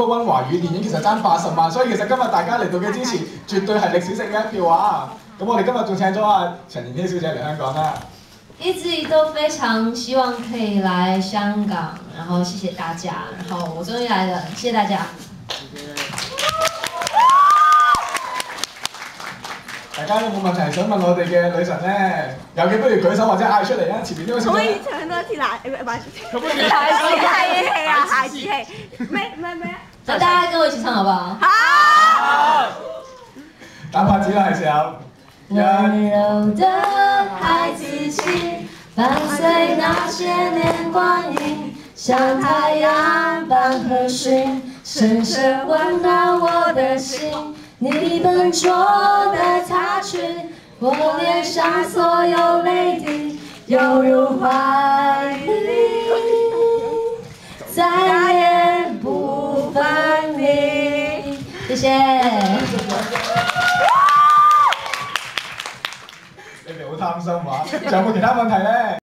溫華語電影其實爭80萬，所以其實今日大家嚟到嘅支持，絕對係歷史性嘅一票啊！咁我哋今日仲請咗阿陳妍希小姐嚟香港啦。一直都非常希望可以來香港，然後謝謝大家，然後我終於來了，謝謝大家。大家有冇問題想問我哋嘅女神咧？有嘅不如舉手或者嗌出嚟啊！前面呢位小姐。可以唱多次奶，唔係孩子氣啊！孩子氣，咩？那大家跟我一起唱好不好？好。打拍子啦，係時候。溫柔的孩子氣，伴隨那些年光陰，像太陽般和煦，深深溫暖我的心。你笨拙的插曲，我臉上所有淚滴，猶如懷裡，再也不分離。謝謝。你哋好貪心話，仲有冇其他問題咧？